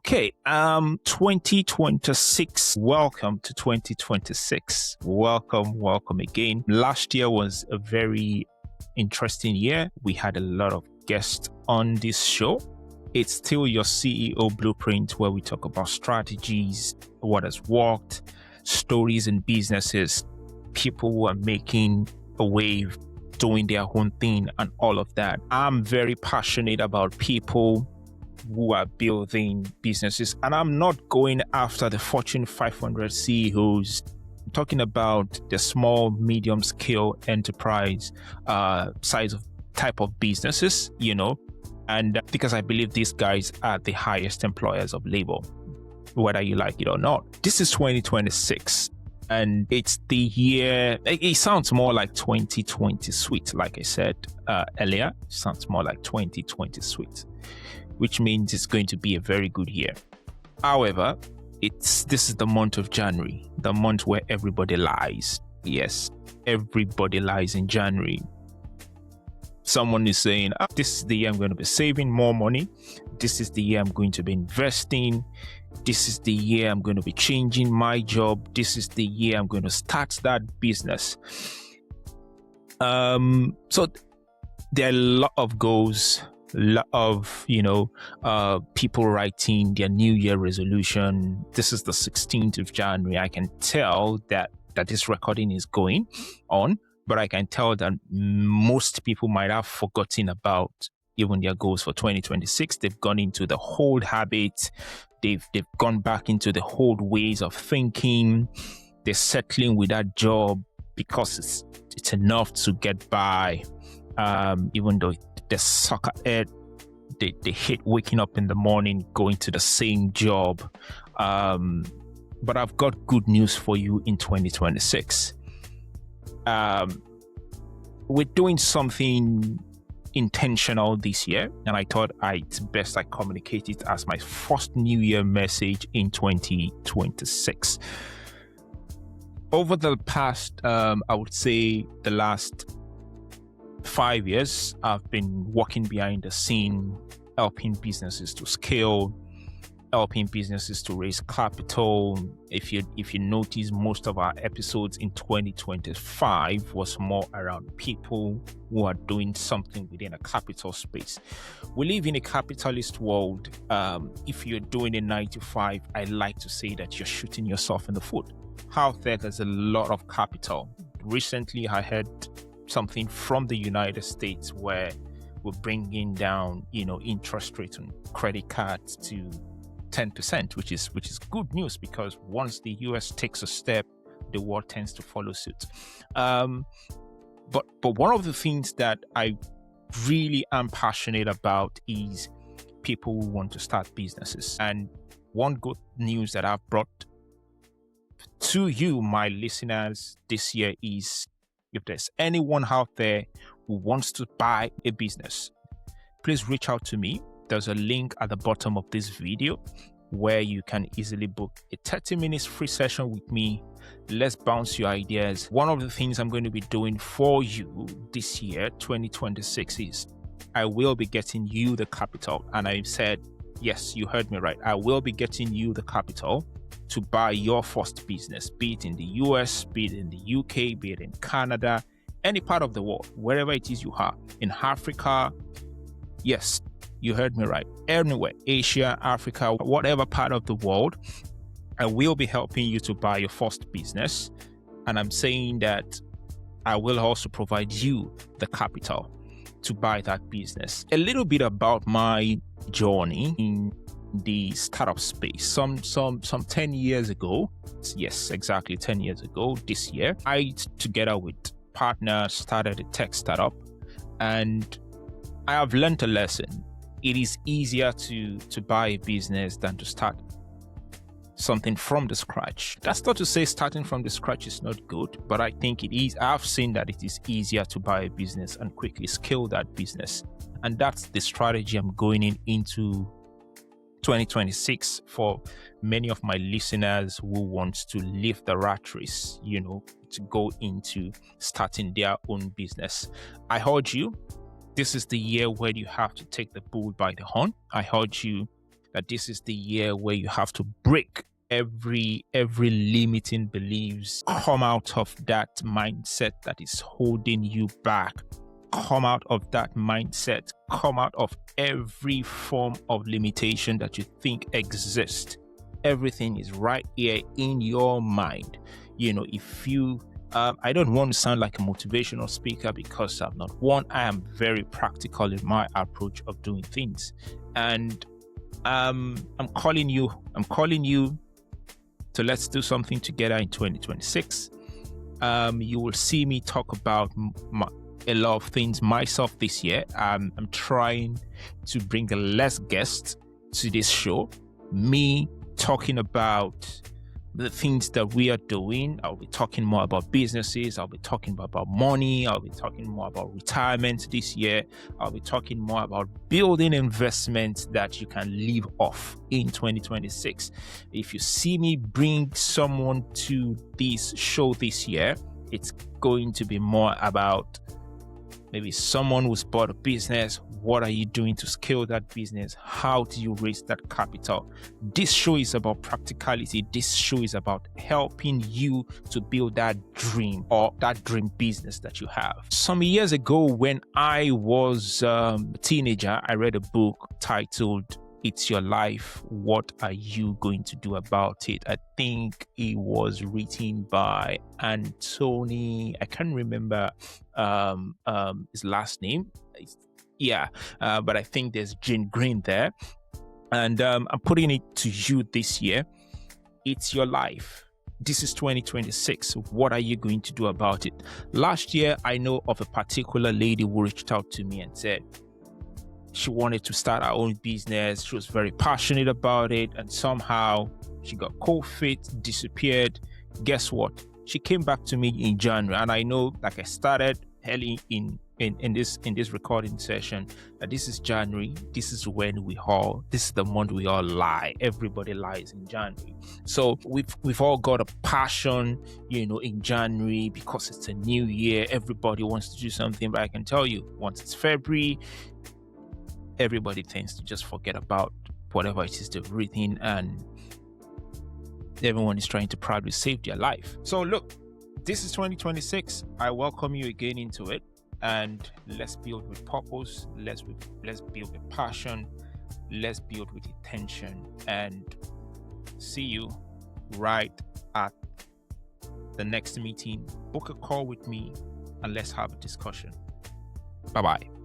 Okay, 2026. Welcome to 2026. Welcome again. Last year was a very interesting year. We had a lot of guests on this show. It's still your CEO Blueprint, where we talk about strategies, what has worked, stories in businesses, people who are making a wave, doing their own thing, and all of that. I'm very passionate about people who are building businesses, and I'm not going after the Fortune 500 CEOs. I'm talking about the small, medium scale enterprise size of type of businesses, and because I believe these guys are the highest employers of labor, whether you like it or not. This is 2026. And it's the year, it sounds more like 2020 sweet, like I said earlier. It sounds more like 2020 sweet, which means it's going to be a very good year. However, this is the month of January, the month where everybody lies. Yes, everybody lies in January. Someone is saying, this is the year I'm going to be saving more money. This is the year I'm going to be investing. This is the year I'm going to be changing my job. This is the year I'm going to start that business. So there are a lot of goals, a lot of, people writing their New Year resolution. This is the 16th of January. I can tell that this recording is going on, but I can tell that most people might have forgotten about even their goals for 2026. They've gone into the old habits. They've gone back into the old ways of thinking. They're settling with that job because it's enough to get by. Even though they suck at it, they hate waking up in the morning, going to the same job. But I've got good news for you in 2026. We're doing something intentional this year, and I thought it's best I communicate it as my first New Year message in 2026. Over the past, I would say the last 5 years, I've been working behind the scene, helping businesses to scale, helping businesses to raise capital. If you notice, most of our episodes in 2025 was more around people who are doing something within a capital space. We live in a capitalist world. If you're doing a 9 to 5, I like to say that you're shooting yourself in the foot. Out there's a lot of capital. Recently, I heard something from the United States where we're bringing down, interest rates on credit cards to 10%, which is good news, because once the US takes a step, the world tends to follow suit. But one of the things that I really am passionate about is people who want to start businesses. And one good news that I've brought to you, my listeners, this year is, if there's anyone out there who wants to buy a business, please reach out to me. There's a link at the bottom of this video where you can easily book a 30 minutes free session with me. Let's bounce your ideas. One of the things I'm going to be doing for you this year, 2026, is I will be getting you the capital. And I said, yes, you heard me right. I will be getting you the capital to buy your first business, be it in the US, be it in the UK, be it in Canada, any part of the world, wherever it is you are, in Africa. Yes, you heard me right. Anywhere, Asia, Africa, whatever part of the world, I will be helping you to buy your first business. And I'm saying that I will also provide you the capital to buy that business. A little bit about my journey in the startup space. Some 10 years ago, yes, exactly 10 years ago this year, I, together with partners, started a tech startup, and I have learned a lesson. It is easier to buy a business than to start something from the scratch. That's not to say starting from the scratch is not good, but I think it is. I've seen that it is easier to buy a business and quickly scale that business. And that's the strategy I'm going into 2026 for many of my listeners who want to leave the rat race, to go into starting their own business. I urge you, this is the year where you have to take the bull by the horn. I urge you that this is the year where you have to break every limiting beliefs, come out of that mindset that is holding you back, come out of that mindset, come out of every form of limitation that you think exists. Everything is right here in your mind. If you I don't want to sound like a motivational speaker because I'm not one. I am very practical in my approach of doing things, and I'm calling you to let's do something together in 2026. You will see me talk about a lot of things myself this year. I'm trying to bring less guests to this show. Me talking about the things that we are doing. I'll be talking more about businesses. I'll be talking about money. I'll be talking more about retirement this year. I'll be talking more about building investments that you can live off in 2026. If you see me bring someone to this show this year, it's going to be more about maybe someone who's bought a business. What are you doing to scale that business? How do you raise that capital? This show is about practicality. This show is about helping you to build that dream or that dream business that you have. Some years ago, when I was a teenager, I read a book titled It's Your Life. What are you going to do about it? I think it was written by Anthony. I can't remember his last name. But I think there's Jane Green there. And I'm putting it to you this year. It's your life. This is 2026. What are you going to do about it? Last year, I know of a particular lady who reached out to me and said she wanted to start her own business. She was very passionate about it. And somehow she got cold feet, disappeared. Guess what? She came back to me in January. And I know, like I started early in this recording session, that this is January. This is the month we all lie. Everybody lies in January. So we've all got a passion, in January, because it's a new year. Everybody wants to do something, but I can tell you, once it's February, everybody tends to just forget about whatever it is they've written, and everyone is trying to proudly save their life. So look, this is 2026. I welcome you again into it. And let's build with purpose. Let's build with passion. Let's build with intention. And see you right at the next meeting. Book a call with me and let's have a discussion. Bye-bye.